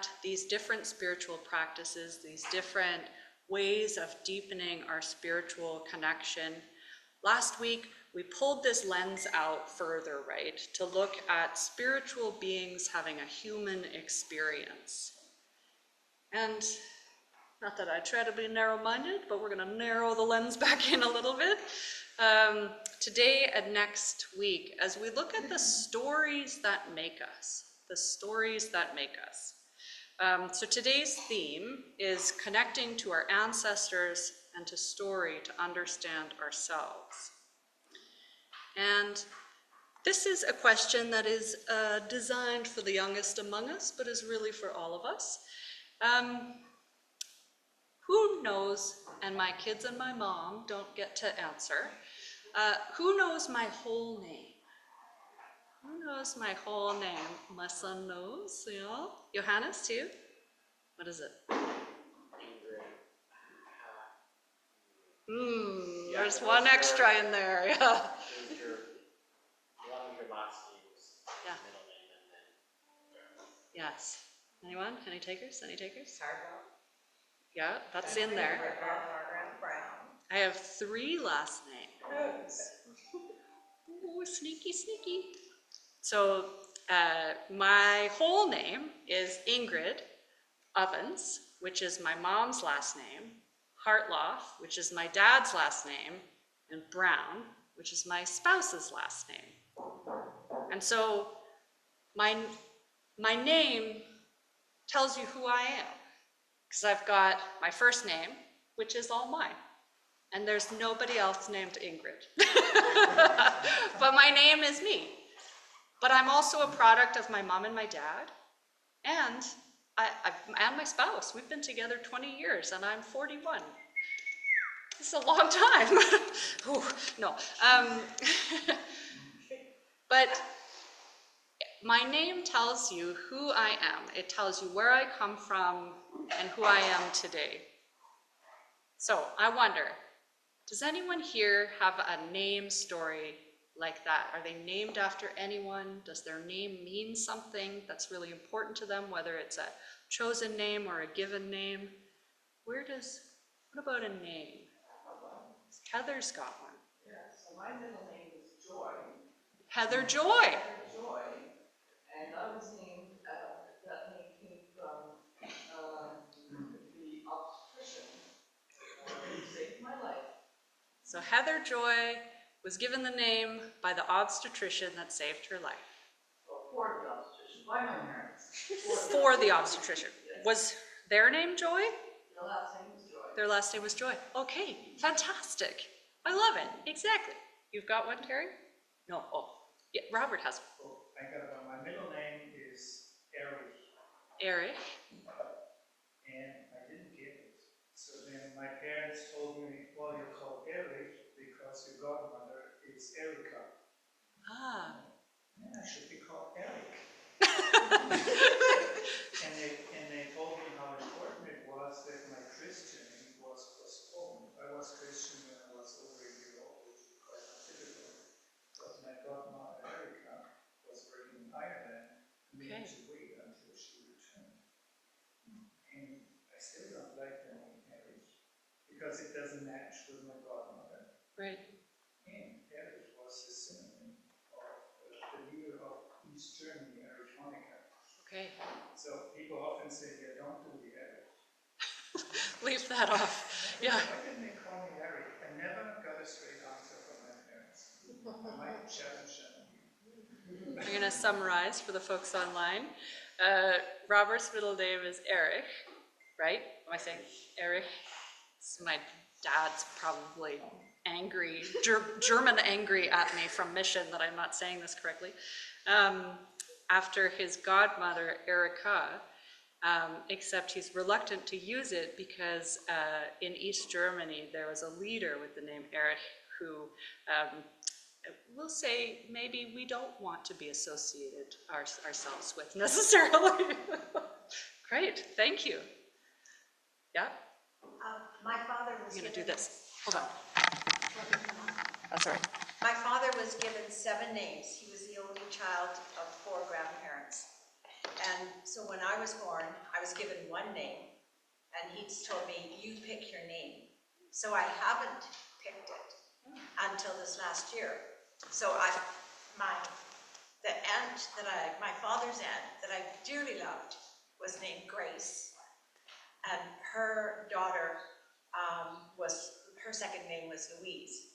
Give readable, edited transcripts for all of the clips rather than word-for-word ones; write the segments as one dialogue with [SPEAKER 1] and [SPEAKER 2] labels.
[SPEAKER 1] at these different spiritual practices, these different ways of deepening our spiritual connection. Last week, we pulled this lens out further, right, to look at spiritual beings having a human experience. And not that I try to be narrow-minded, but we're going to narrow the lens back in a little bit. Today and next week, as we look at the stories that make us, the stories that make us. So today's theme is connecting to our ancestors and to story to understand ourselves. And this is a question that is designed for the youngest among us, but is really for all of us. Who knows, and my kids and my mom don't get to answer, who knows my whole name? Who knows my whole name? My son knows, you know? Johannes too? What is it? There's one extra in there, yeah.
[SPEAKER 2] One of your last names,
[SPEAKER 1] Yeah.
[SPEAKER 2] middle name, and then.
[SPEAKER 1] Yes. Anyone? Any takers? Any takers?
[SPEAKER 3] Cardwell.
[SPEAKER 1] Yeah, that's in there.
[SPEAKER 3] Brown.
[SPEAKER 1] I have 3 last names. Oh, sneaky, sneaky. So my whole name is Ingrid Ovens, which is my mom's last name, Hartloff, which is my dad's last name, and Brown, which is my spouse's last name. And so my name tells you who I am, because I've got my first name, which is all mine. And there's nobody else named Ingrid. But my name is me. But I'm also a product of my mom and my dad, and my spouse. We've been together 20 years, and I'm 41. It's a long time. Ooh, no. But my name tells you who I am. It tells you where I come from and who I am today. So I wonder, does anyone here have a name story like that? Are they named after anyone? Does their name mean something that's really important to them, whether it's a chosen name or a given name? What about a name? Heather's got one.
[SPEAKER 3] Yeah, so my middle name is Joy.
[SPEAKER 1] Heather Joy.
[SPEAKER 3] Heather Joy. And I was named, that name came from the obstetrician who saved my life.
[SPEAKER 1] So Heather Joy was given the name by the obstetrician that saved her life.
[SPEAKER 3] Well, for the obstetrician, by my parents.
[SPEAKER 1] For the obstetrician.
[SPEAKER 3] Yes.
[SPEAKER 1] Was their name Joy?
[SPEAKER 3] The last name was Joy.
[SPEAKER 1] Their last name was Joy. Okay, fantastic. I love it. Exactly. You've got one, Terry? No. Oh, yeah. Robert has one.
[SPEAKER 4] Oh, I got one. My middle name is Erich.
[SPEAKER 1] Eric.
[SPEAKER 4] And I didn't get it. So then my parents told me, well, you're called Erich because your godmother is Erica.
[SPEAKER 1] Ah.
[SPEAKER 4] And I should be called Eric. and they told me how important it was that my christening was postponed. I was Christian when I was over a year old, which is quite typical. Because my godmother Erica was working in Ireland and we had to wait until she returned. And I still don't like the name Erich because it doesn't match with my godmother.
[SPEAKER 1] Right.
[SPEAKER 4] And Erich was the synonym of the leader of East Germany, Erich Honecker.
[SPEAKER 1] Okay.
[SPEAKER 4] So people often say, yeah, don't do the Erich.
[SPEAKER 1] Leave that off. Yeah.
[SPEAKER 4] Why didn't they call me Erich? I never got a straight answer from my parents. I might challenge them.
[SPEAKER 1] I'm going to summarize for the folks online. Robert's middle name is Erich, right? Am I saying Erich? So my dad's probably angry, German angry at me from Mission that I'm not saying this correctly. After his godmother, Erica, except he's reluctant to use it because in East Germany there was a leader with the name Erich who will say maybe we don't want to be associated ourselves with necessarily. Great, thank you. Yeah?
[SPEAKER 5] My father was
[SPEAKER 1] I'm going to
[SPEAKER 5] given,
[SPEAKER 1] do this. Hold on. That's all right.
[SPEAKER 5] my father was given 7 names. He was the only child of 4 grandparents. And so when I was born, I was given one name, and he's told me, you pick your name. So I haven't picked it until this last year. So my father's aunt that I dearly loved was named Grace, and her daughter her second name was Louise.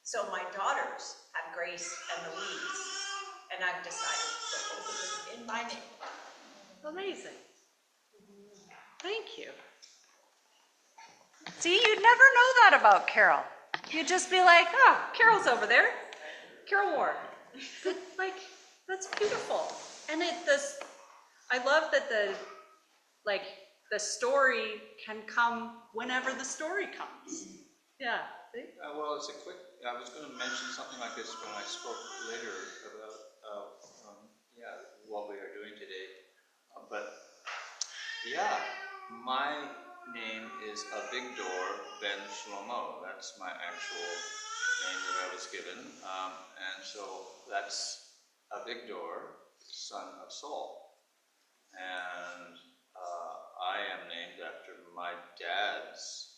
[SPEAKER 5] So my daughters have Grace and Louise, and I've decided to put both of them in my name.
[SPEAKER 1] Amazing. Thank you. See, you'd never know that about Carol. You'd just be like, oh, Carol's over there. Carol Ward. Like, that's beautiful. And I love that the story can come whenever the story comes. Yeah.
[SPEAKER 6] Well, it's I was going to mention something like this when I spoke later about, what we are doing today. But yeah, my name is Avigdor Ben Shlomo. That's my actual name that I was given. And so that's Avigdor, son of Saul. And I am named after my dad's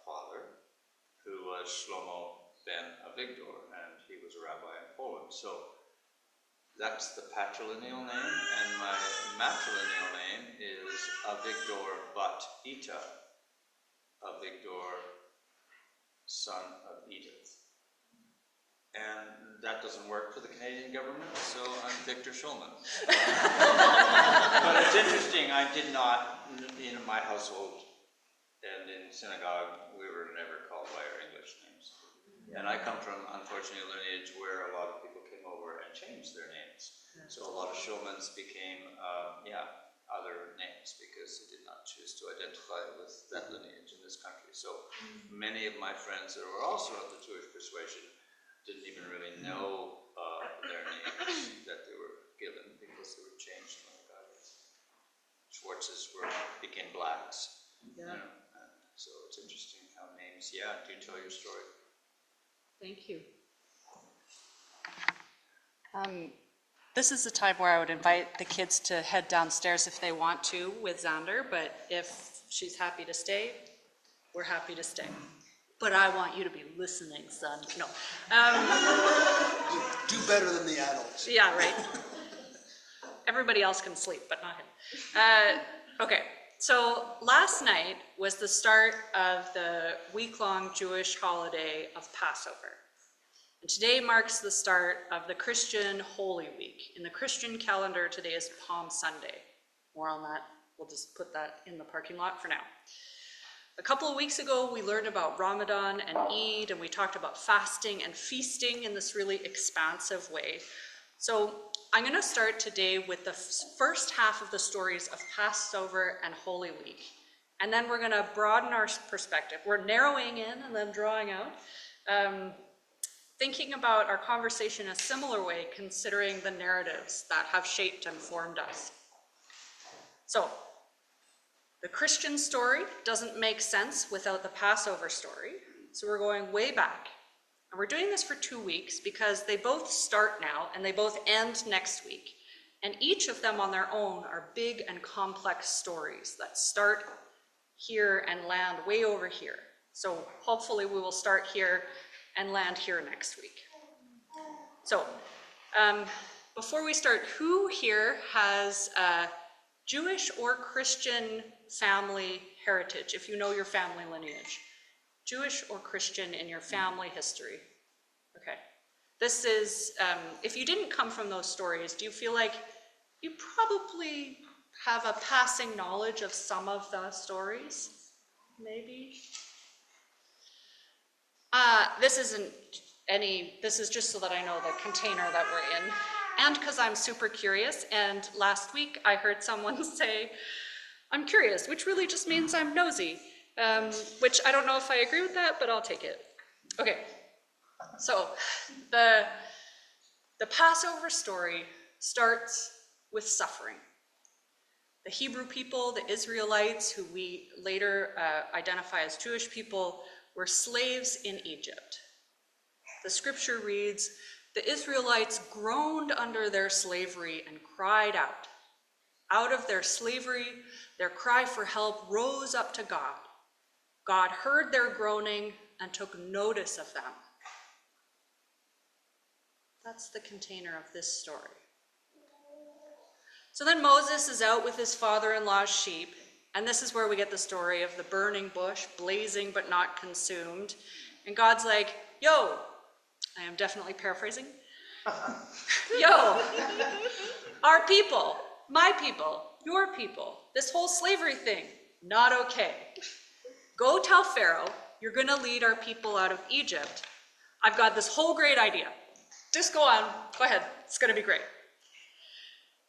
[SPEAKER 6] father, who was Shlomo ben Avigdor, and he was a rabbi in Poland. So that's the patrilineal name, and my matrilineal name is Avigdor bat Ita, Avigdor, son of Edith. And that doesn't work for the Canadian government, so I'm Victor Shulman. But it's interesting, I did not, in my household and in synagogue, we were never called by our English names. And I come from, unfortunately, a lineage where a lot of people came over and changed their names. So a lot of Shulmans became, other names because they did not choose to identify with that lineage in this country. So many of my friends that were also of the Jewish persuasion didn't even really know their names that they were given because they were changed when they got it. Schwartzes became blacks.
[SPEAKER 1] Yeah.
[SPEAKER 6] You know? So it's interesting how names, do tell your story.
[SPEAKER 1] Thank you. This is the time where I would invite the kids to head downstairs if they want to with Xander, but if she's happy to stay, we're happy to stay. But I want you to be listening, son. No.
[SPEAKER 7] Do better than the adults.
[SPEAKER 1] Yeah, right. Everybody else can sleep, but not him. Okay, so last night was the start of the week-long Jewish holiday of Passover. And today marks the start of the Christian Holy Week. In the Christian calendar, today is Palm Sunday. More on that, we'll just put that in the parking lot for now. A couple of weeks ago, we learned about Ramadan and Eid, and we talked about fasting and feasting in this really expansive way. So I'm going to start today with the first half of the stories of Passover and Holy Week. And then we're going to broaden our perspective. We're narrowing in and then drawing out, thinking about our conversation in a similar way, considering the narratives that have shaped and formed us. So, the Christian story doesn't make sense without the Passover story, so we're going way back. And we're doing this for 2 weeks because they both start now and they both end next week. And each of them on their own are big and complex stories that start here and land way over here. So hopefully we will start here and land here next week. So before we start, who here has Jewish or Christian family heritage, if you know your family lineage? Jewish or Christian in your family history? Okay. This is, if you didn't come from those stories, do you feel like you probably have a passing knowledge of some of the stories? Maybe? This is just so that I know the container that we're in. And because I'm super curious, and last week I heard someone say, I'm curious, which really just means I'm nosy, which I don't know if I agree with that, but I'll take it. Okay, so the Passover story starts with suffering. The Hebrew people, the Israelites, who we later identify as Jewish people, were slaves in Egypt. The scripture reads, the Israelites groaned under their slavery and cried out. Out of their slavery, their cry for help rose up to God. God heard their groaning and took notice of them. That's the container of this story. So then Moses is out with his father-in-law's sheep, and this is where we get the story of the burning bush, blazing but not consumed. And God's like, yo, I am definitely paraphrasing. Yo, our people, my people, your people, this whole slavery thing, not okay. Go tell Pharaoh you're going to lead our people out of Egypt. I've got this whole great idea. Just go on, go ahead, it's going to be great.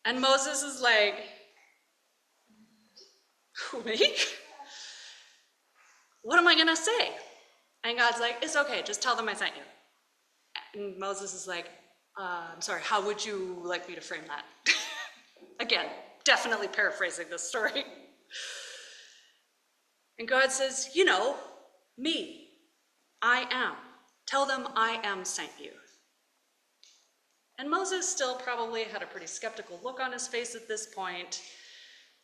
[SPEAKER 1] And Moses is like, me? What am I going to say? And God's like, it's okay, just tell them I sent you. And Moses is like, I'm sorry, how would you like me to frame that? Again, definitely paraphrasing this story. And God says, you know, me, I am. Tell them I am sent you. And Moses still probably had a pretty skeptical look on his face at this point,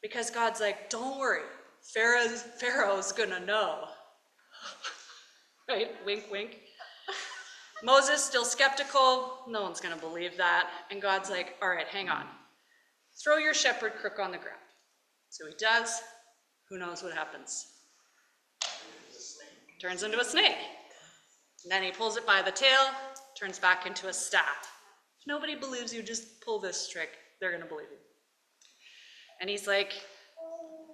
[SPEAKER 1] because God's like, don't worry, Pharaoh's gonna know. Right, wink, wink. Moses still skeptical, no one's gonna believe that. And God's like, all right, hang on. Throw your shepherd crook on the ground. So he does, who knows what happens? Turns into a snake. And then he pulls it by the tail, turns back into a staff. If nobody believes you, just pull this trick, they're gonna believe you. And he's like,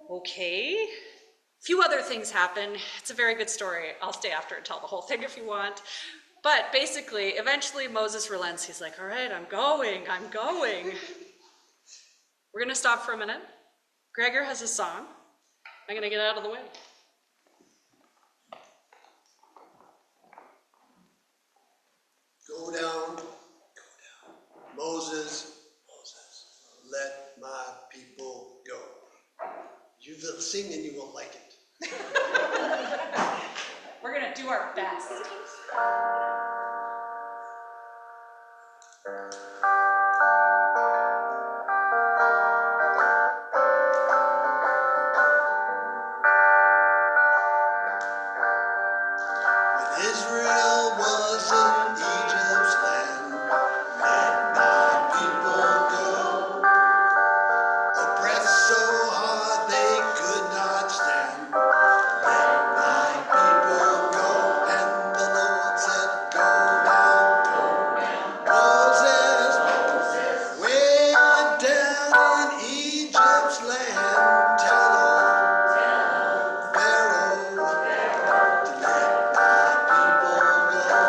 [SPEAKER 1] okay. A few other things happen. It's a very good story. I'll stay after and tell the whole thing if you want. But basically, eventually Moses relents. He's like, all right, I'm going. We're gonna stop for a minute. Gregor has a song. I'm gonna get out of the way.
[SPEAKER 7] Go down, Moses, let my people go. You will sing and you won't like it.
[SPEAKER 1] We're gonna do our best.
[SPEAKER 7] When Israel was in Egypt's land, let my people go. Oppressed so hard they could not stand. Let my people go. And the Lord said, go down. Moses went down in Egypt's land. Tell Pharaoh to let my people go.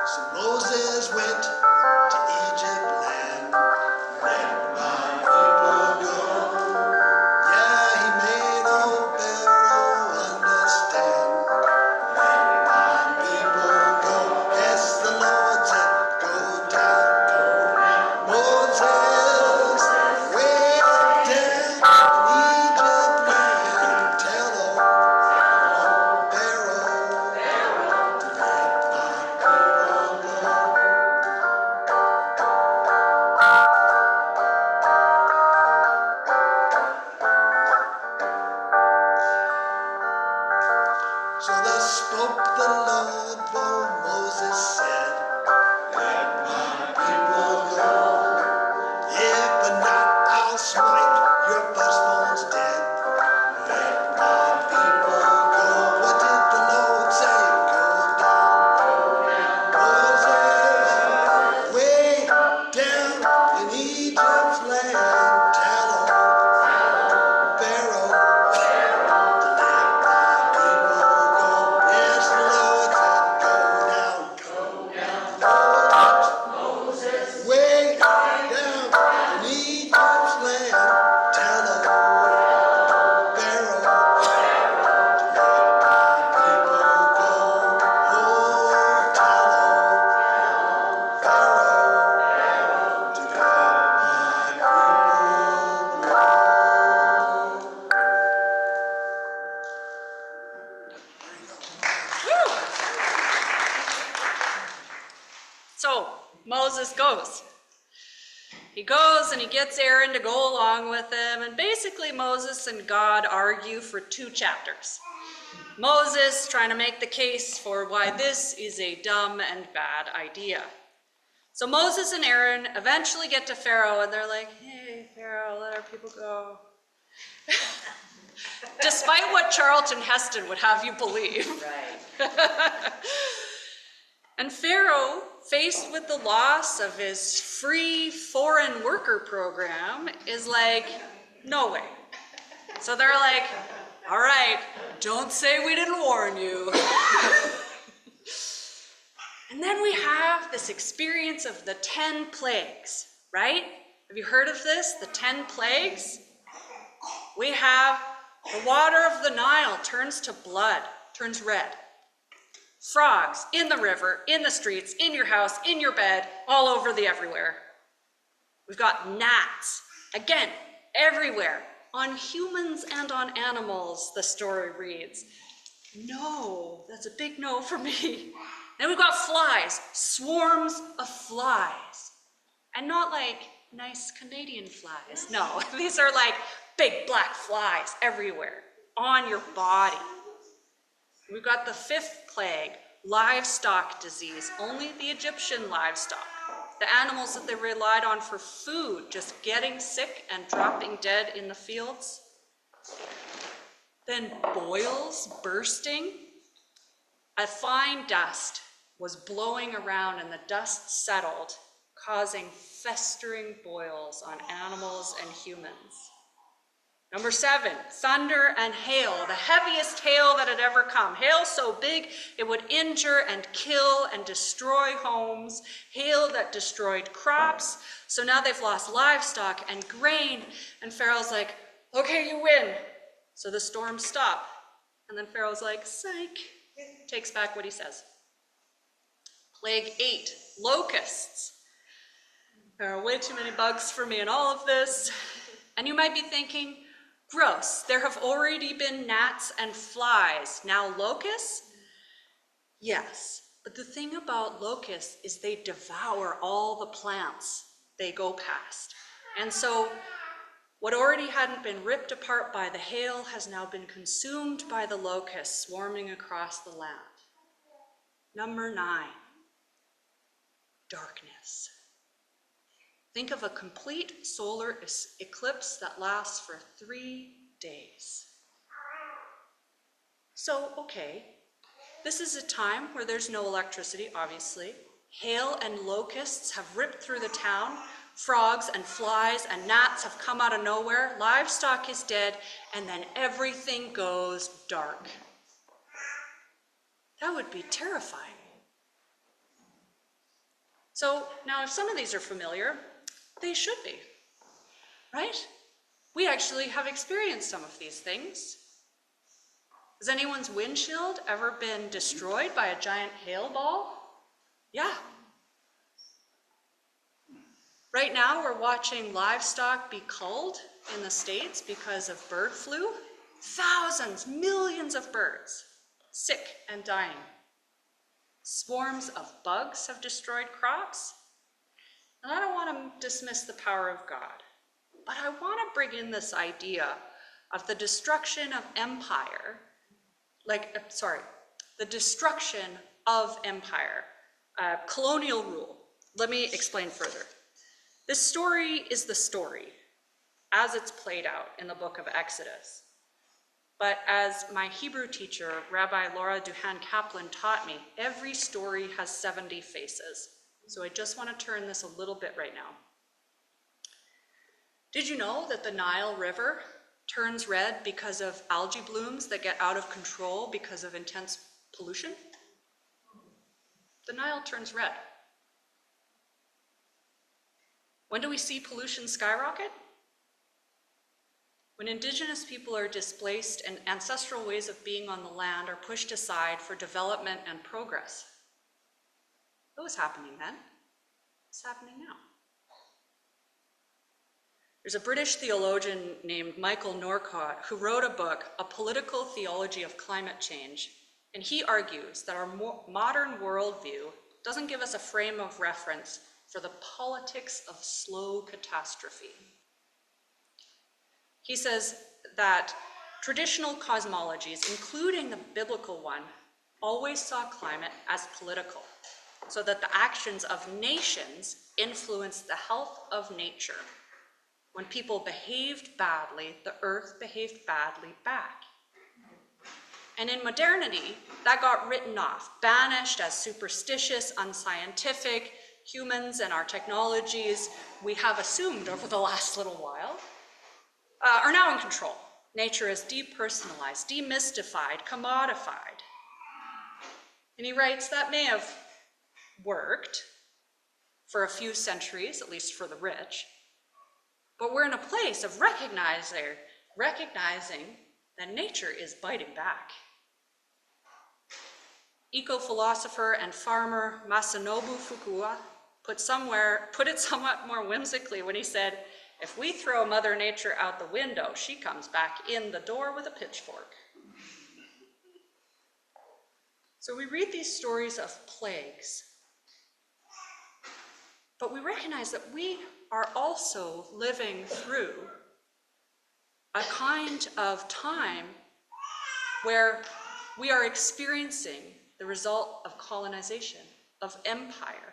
[SPEAKER 7] So Moses went to Egypt land, let my people go. Yeah, he made old Pharaoh understand. Let my people go. Yes, the Lord said, go down. Moses went down in Egypt land. Tell old Pharaoh to let my people go. So thus spoke the Lord, for Moses said, let my people go. If not, I'll smite your firstborns dead. Let my people go. What did the Lord say? Go down. Moses, way down in Egypt's land. Tell Pharaoh to let my people go. Yes, the Lord said, go down.
[SPEAKER 1] So Moses goes. He goes and he gets Aaron to go along with him, and basically Moses and God argue for 2 chapters. Moses trying to make the case for why this is a dumb and bad idea. So Moses and Aaron eventually get to Pharaoh, and they're like, hey, Pharaoh, let our people go. Despite what Charlton Heston would have you believe.
[SPEAKER 5] Right.
[SPEAKER 1] And Pharaoh, faced with the loss of his free foreign worker program, is like, no way. So they're like, all right, don't say we didn't warn you. And then we have this experience of the 10 plagues, right? Have you heard of this? The 10 plagues? We have the water of the Nile turns to blood, turns red. Frogs in the river, in the streets, in your house, in your bed, all over the everywhere. We've got gnats, again, everywhere, on humans and on animals, the story reads. No, that's a big no for me. Then we've got flies, swarms of flies. And not like nice Canadian flies, no. These are like big black flies everywhere, on your body. We've got the 5th plague, livestock disease, only the Egyptian livestock. The animals that they relied on for food, just getting sick and dropping dead in the fields. Then boils bursting. A fine dust was blowing around and the dust settled, causing festering boils on animals and humans. Number 7, thunder and hail, the heaviest hail that had ever come. Hail so big it would injure and kill and destroy homes. Hail that destroyed crops. So now they've lost livestock and grain. And Pharaoh's like, okay, you win. So the storms stop. And then Pharaoh's like, psych. Takes back what he says. Plague 8, locusts. There are way too many bugs for me in all of this. And you might be thinking, gross, there have already been gnats and flies. Now locusts? Yes, but the thing about locusts is they devour all the plants they go past. And so what already hadn't been ripped apart by the hail has now been consumed by the locusts swarming across the land. Number 9, darkness. Think of a complete solar eclipse that lasts for 3 days. So, okay, this is a time where there's no electricity, obviously. Hail and locusts have ripped through the town. Frogs and flies and gnats have come out of nowhere. Livestock is dead, and then everything goes dark. That would be terrifying. So now if some of these are familiar, they should be, right? We actually have experienced some of these things. Has anyone's windshield ever been destroyed by a giant hail ball? Yeah. Right now we're watching livestock be culled in the States because of bird flu. Thousands, millions of birds, sick and dying. Swarms of bugs have destroyed crops. And I don't want to dismiss the power of God, but I want to bring in this idea of the destruction of empire, the destruction of empire, colonial rule. Let me explain further. This story is the story as it's played out in the book of Exodus. But as my Hebrew teacher, Rabbi Laura Duhan Kaplan, taught me, every story has 70 faces. So I just want to turn this a little bit right now. Did you know that the Nile River turns red because of algae blooms that get out of control because of intense pollution? The Nile turns red. When do we see pollution skyrocket? When indigenous people are displaced and ancestral ways of being on the land are pushed aside for development and progress. What was happening then? What's happening now? There's a British theologian named Michael Norcott who wrote a book, A Political Theology of Climate Change, and he argues that our modern worldview doesn't give us a frame of reference for the politics of slow catastrophe. He says that traditional cosmologies, including the biblical one, always saw climate as political, so that the actions of nations influenced the health of nature. When people behaved badly, the earth behaved badly back. And in modernity, that got written off, banished as superstitious, unscientific. Humans and our technologies, we have assumed over the last little while, are now in control. Nature is depersonalized, demystified, commodified. And he writes that may have worked for a few centuries, at least for the rich, but we're in a place of recognizing that nature is biting back. Eco-philosopher and farmer Masanobu Fukuda put it somewhat more whimsically when he said, if we throw Mother Nature out the window, she comes back in the door with a pitchfork. So we read these stories of plagues, but we recognize that we are also living through a kind of time where we are experiencing the result of colonization, of empire.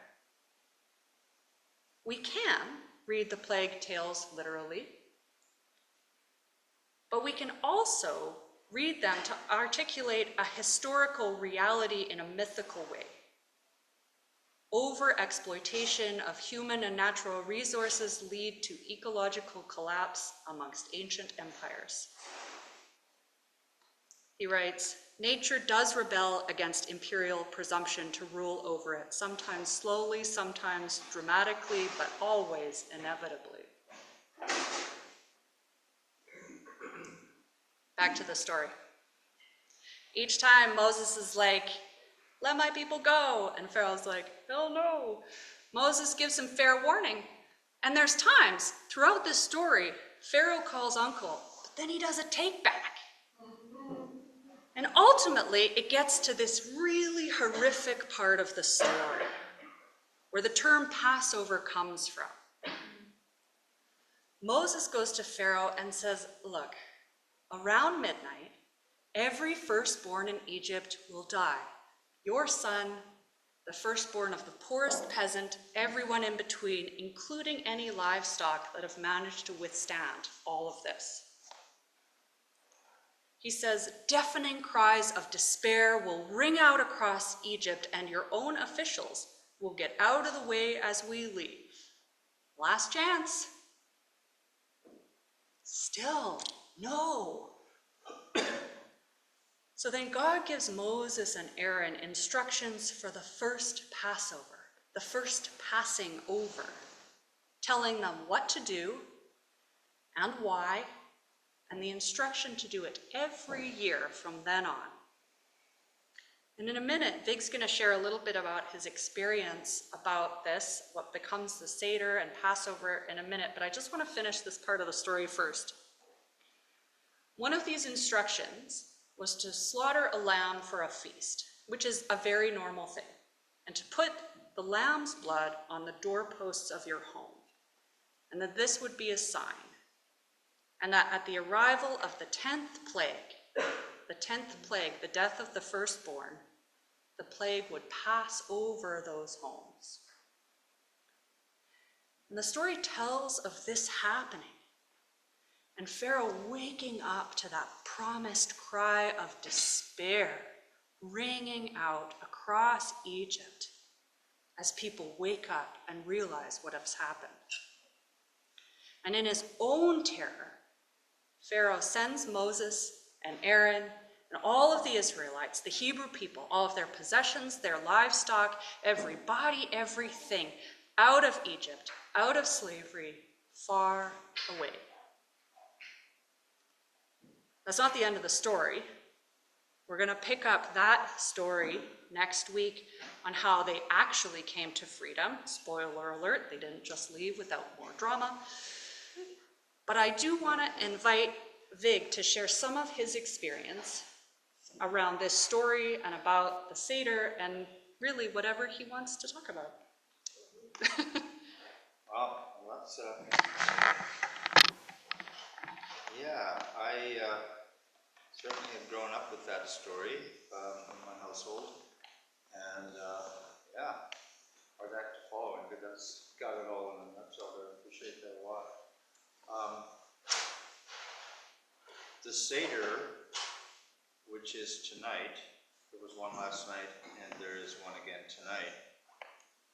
[SPEAKER 1] We can read the plague tales literally, but we can also read them to articulate a historical reality in a mythical way. Over-exploitation of human and natural resources lead to ecological collapse amongst ancient empires. He writes, nature does rebel against imperial presumption to rule over it, sometimes slowly, sometimes dramatically, but always inevitably. Back to the story. Each time Moses is like, let my people go, and Pharaoh's like, hell no. Moses gives him fair warning, and there's times throughout this story, Pharaoh calls uncle, but then he does a take back. And ultimately, it gets to this really horrific part of the story, where the term Passover comes from. Moses goes to Pharaoh and says, look, around midnight, every firstborn in Egypt will die. Your son, the firstborn of the poorest peasant, everyone in between, including any livestock that have managed to withstand all of this. He says, deafening cries of despair will ring out across Egypt, and your own officials will get out of the way as we leave. Last chance. Still, no. So then God gives Moses and Aaron instructions for the first Passover, the first passing over, telling them what to do and why, and the instruction to do it every year from then on. And in a minute, Vig's going to share a little bit about his experience about this, what becomes the Seder and Passover in a minute, but I just want to finish this part of the story first. One of these instructions was to slaughter a lamb for a feast, which is a very normal thing, and to put the lamb's blood on the doorposts of your home, and that this would be a sign, and that at the arrival of the 10th plague, the death of the firstborn, the plague would pass over those homes. And the story tells of this happening, and Pharaoh waking up to that promised cry of despair ringing out across Egypt as people wake up and realize what has happened. And in his own terror, Pharaoh sends Moses and Aaron and all of the Israelites, the Hebrew people, all of their possessions, their livestock, everybody, everything, out of Egypt, out of slavery, far away. That's not the end of the story. We're going to pick up that story next week on how they actually came to freedom. Spoiler alert, they didn't just leave without more drama. But I do want to invite Vig to share some of his experience around this story and about the Seder and really whatever he wants to talk about.
[SPEAKER 6] Well, that's, yeah, I certainly have grown up with that story in my household, and yeah, hard act to follow, and that's got it all in a nutshell. I appreciate that a lot. The Seder, which is tonight, there was one last night, and there is one again tonight,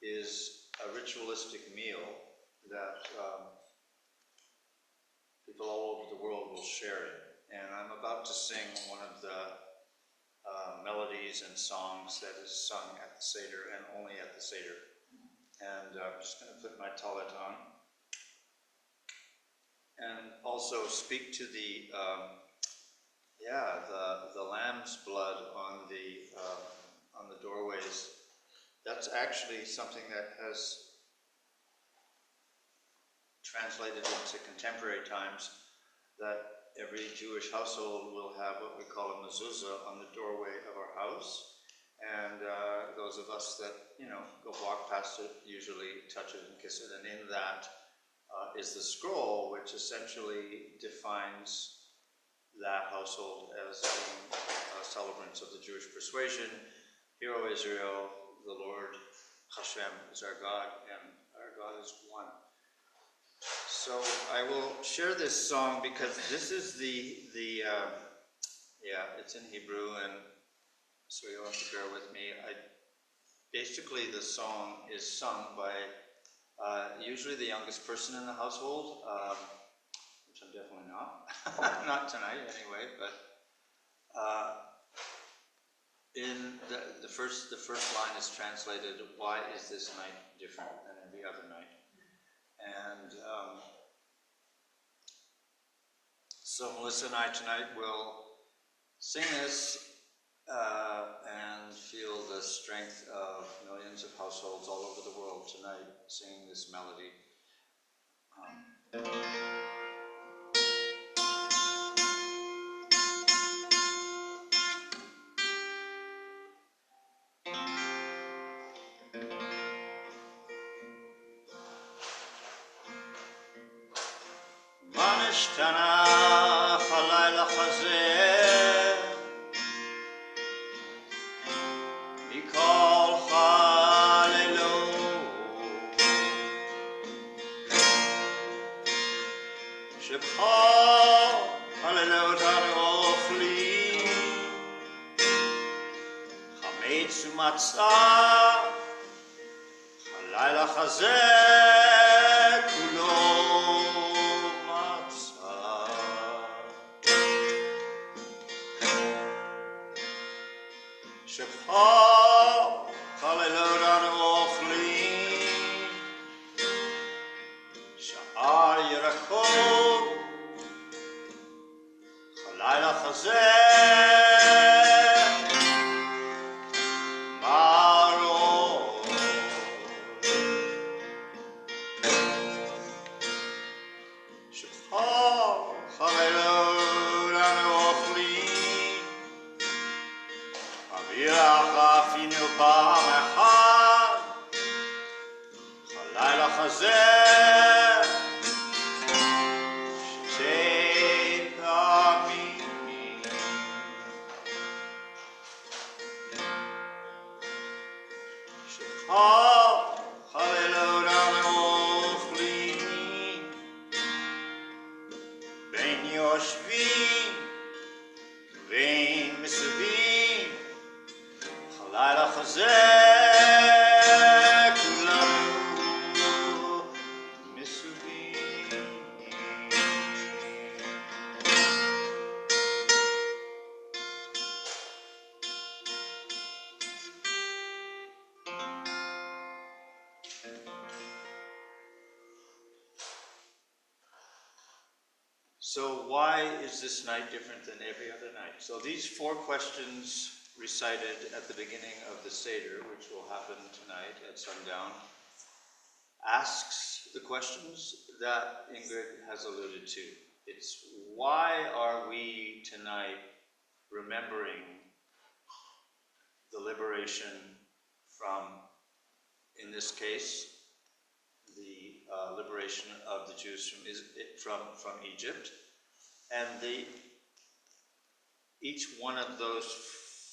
[SPEAKER 6] is a ritualistic meal that people all over the world will share it. And I'm about to sing one of the melodies and songs that is sung at the Seder and only at the Seder. And I'm just going to put my talit on. And also speak to the lamb's blood on the doorways. That's actually something that has translated into contemporary times, that every Jewish household will have what we call a mezuzah on the doorway of our house. And those of us that, go walk past it usually touch it and kiss it. And in that is the scroll, which essentially defines that household as being celebrants of the Jewish persuasion. Hear, O Israel, the Lord Hashem is our God, and our God is one. So I will share this song because this is it's in Hebrew, and so you'll have to bear with me. Basically the song is sung by usually the youngest person in the household, which I'm definitely not, not tonight anyway, but in the first line is translated, "Why is this night different than every other night?" And so Melissa and I tonight will sing this and feel the strength of millions of households all over the world tonight singing this melody. מה נשתנה הלילה הזה מכל הלילות שבכל הלילות אנו אוכלים חמץ ומצה הלילה הזה כולו שבכל הלילות אנו אוכלים שאר ירקות הלילה הזה מרור שבכל הלילות אנו אוכלים אפינו פעם אחת הלילה הזה שתי פעמים שכל הלילות אנו אוכלים בין יושבים ובין מסביב הלילה הזה כולנו מסובים. So why is this night different than every other night? So these 4 questions recited at the beginning of the Seder, which will happen tonight at sundown, asks the questions that Ingrid has alluded to. It's why are we tonight remembering the liberation from, in this case, the liberation of the Jews from Egypt. And each one of those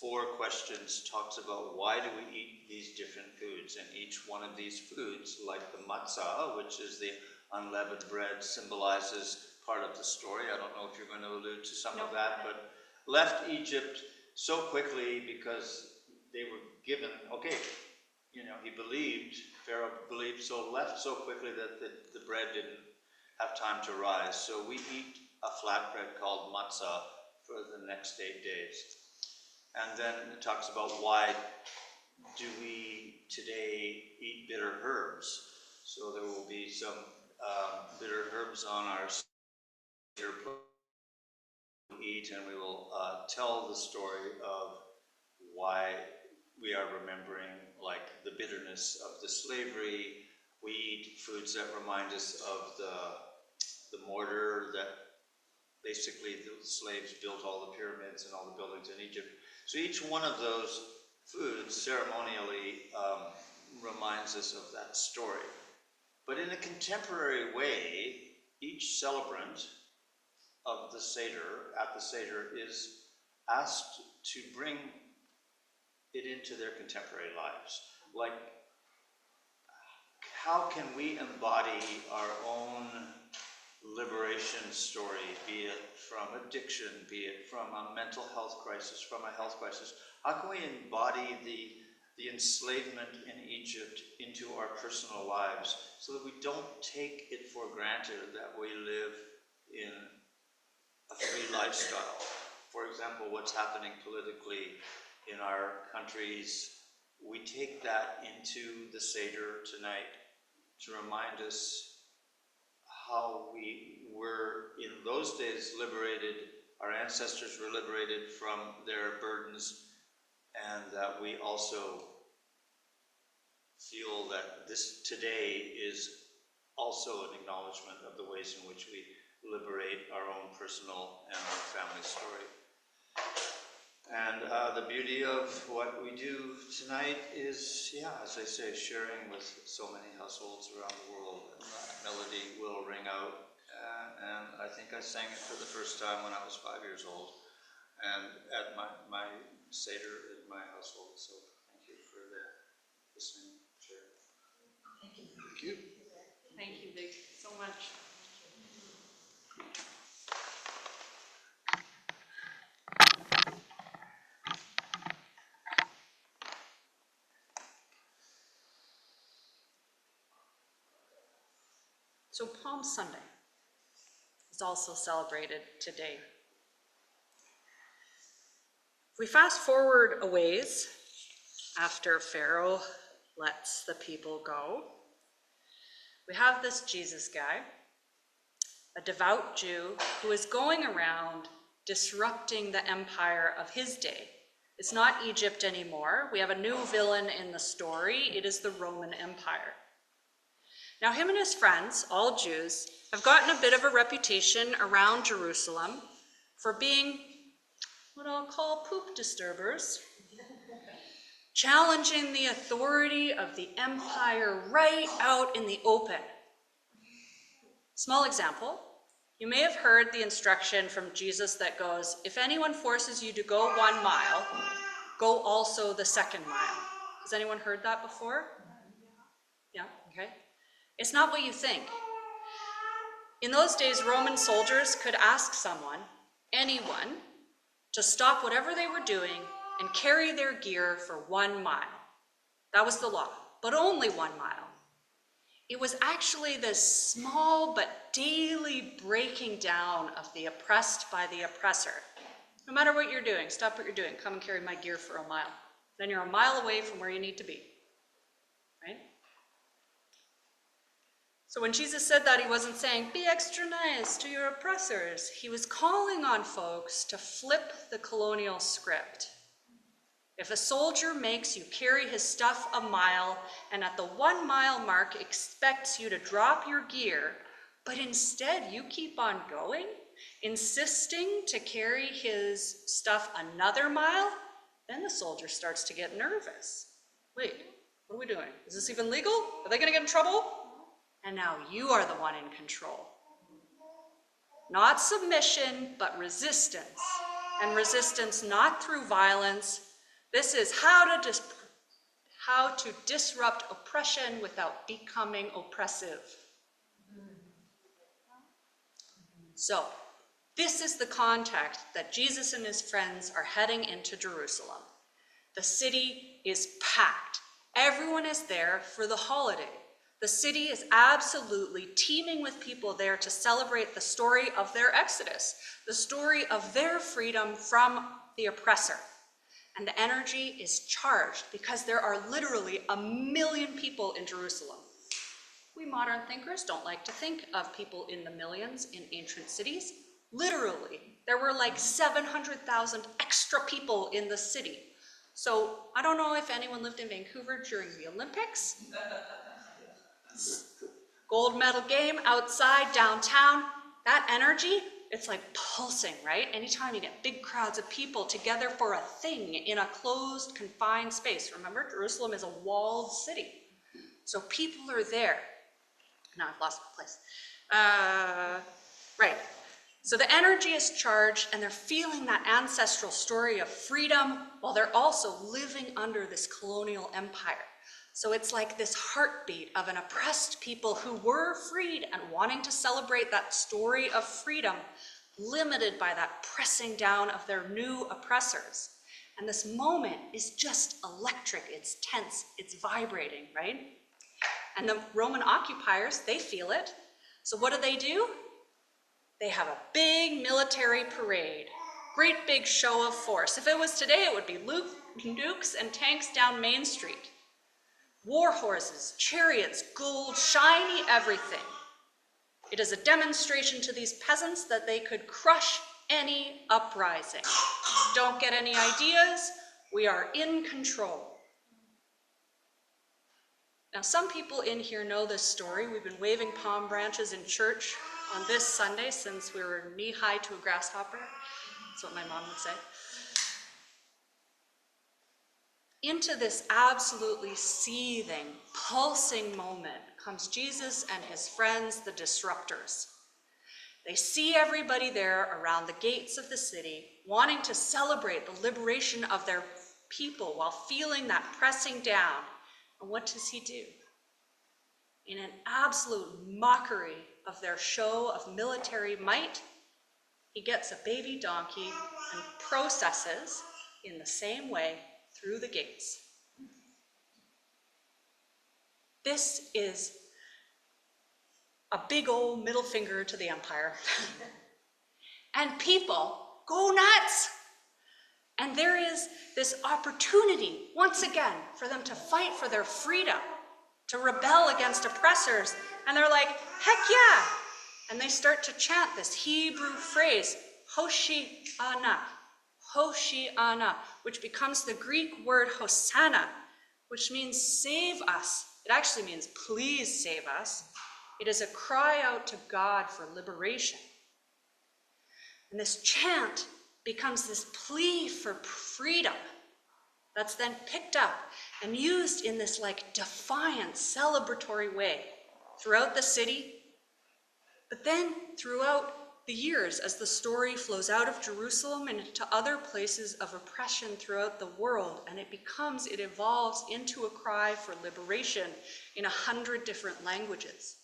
[SPEAKER 6] 4 questions talks about why do we eat these different foods. And each one of these foods, like the matzah, which is the unleavened bread, symbolizes part of the story. I don't know if you're going to allude to some of that, but left Egypt so quickly because they were given, okay, you know, Pharaoh believed, so left so quickly that the bread didn't have time to rise. So we eat a flatbread called matzah for the next 8 days. And then it talks about why do we today eat bitter herbs. So there will be some bitter herbs on our eat, and we will tell the story of why we are remembering, like, the bitterness of the slavery. We eat foods that remind us of the mortar that basically the slaves built all the pyramids and all the buildings in Egypt. So each one of those foods ceremonially reminds us of that story. But in a contemporary way, each celebrant of the Seder, at the Seder, is asked to bring it into their contemporary lives. Like, how can we embody our own liberation story, be it from addiction, be it from a mental health crisis, from a health crisis? How can we embody the enslavement in Egypt into our personal lives so that we don't take it for granted that we live in a free lifestyle? For example, what's happening politically in our countries, we take that into the Seder tonight to remind us how we were in those days liberated, our ancestors were liberated from their burdens, and that we also feel that this today is also an acknowledgement of the ways in which we liberate our own personal and our family story. And the beauty of what we do tonight is, yeah, as I say, sharing with so many households around the world. And that melody will ring out. And I think I sang it for the first time when I was 5 years old, and at my Seder in my household. So thank you for the listening, share.
[SPEAKER 7] Thank you.
[SPEAKER 1] Thank you, Vic, so much. So Palm Sunday is also celebrated today. If we fast forward a ways after Pharaoh lets the people go, we have this Jesus guy, a devout Jew who is going around disrupting the empire of his day. It's not Egypt anymore. We have a new villain in the story. It is the Roman Empire. Now, him and his friends, all Jews, have gotten a bit of a reputation around Jerusalem for being what I'll call poop disturbers, challenging the authority of the empire right out in the open. Small example, you may have heard the instruction from Jesus that goes, if anyone forces you to go 1 mile, go also the 2nd mile. Has anyone heard that before? Yeah, okay. It's not what you think. In those days, Roman soldiers could ask someone, anyone, to stop whatever they were doing and carry their gear for 1 mile. That was the law, but only 1 mile. It was actually this small but daily breaking down of the oppressed by the oppressor. No matter what you're doing, stop what you're doing, come and carry my gear for 1 mile. Then you're 1 mile away from where you need to be, right? So when Jesus said that, he wasn't saying, be extra nice to your oppressors. He was calling on folks to flip the colonial script. If a soldier makes you carry his stuff 1 mile and at the 1 mile mark expects you to drop your gear, but instead you keep on going, insisting to carry his stuff another mile, then the soldier starts to get nervous. Wait, What are we doing? Is this even legal? Are they gonna get in trouble? And now you are the one in control. Not submission, but resistance. And resistance not through violence. This is how to disrupt oppression without becoming oppressive. So, this is the context that Jesus and his friends are heading into Jerusalem. The city is packed. Everyone is there for the holiday. The city is absolutely teeming with people there to celebrate the story of their exodus, the story of their freedom from the oppressor. And the energy is charged because there are literally 1 million people in Jerusalem. We modern thinkers don't like to think of people in the millions in ancient cities. Literally, there were like 700,000 extra people in the city. So I don't know if anyone lived in Vancouver during the Olympics. Gold medal game outside downtown. That energy, it's like pulsing, right? Anytime you get big crowds of people together for a thing in a closed, confined space. Remember, Jerusalem is a walled city. So people are there. Now I've lost my place. Right. So the energy is charged and they're feeling that ancestral story of freedom while they're also living under this colonial empire. So it's like this heartbeat of an oppressed people who were freed and wanting to celebrate that story of freedom, limited by that pressing down of their new oppressors. And this moment is just electric, it's tense, it's vibrating, right? And the Roman occupiers, they feel it. So what do? They have a big military parade, great big show of force. If it was today, it would be nukes and tanks down Main Street. War horses, chariots, gold, shiny everything. It is a demonstration to these peasants that they could crush any uprising. Don't get any ideas, we are in control. Now, some people in here know this story. We've been waving palm branches in church on this Sunday since we were knee-high to a grasshopper. That's what my mom would say. Into this absolutely seething, pulsing moment comes Jesus and his friends, the disruptors. They see everybody there around the gates of the city, wanting to celebrate the liberation of their people while feeling that pressing down. And what does he do? In an absolute mockery of their show of military might, he gets a baby donkey and processes in the same way through the gates. This is a big old middle finger to the empire. And people go nuts. And there is this opportunity, once again, for them to fight for their freedom, to rebel against oppressors. And they're like, heck yeah. And they start to chant this Hebrew phrase, Hoshi'ana, Hoshi'ana, which becomes the Greek word Hosanna, which means save us. It actually means please save us. It is a cry out to God for liberation. And this chant becomes this plea for freedom that's then picked up and used in this like defiant, celebratory way throughout the city, but then throughout the years as the story flows out of Jerusalem and into other places of oppression throughout the world, and it evolves into a cry for liberation in 100 different languages.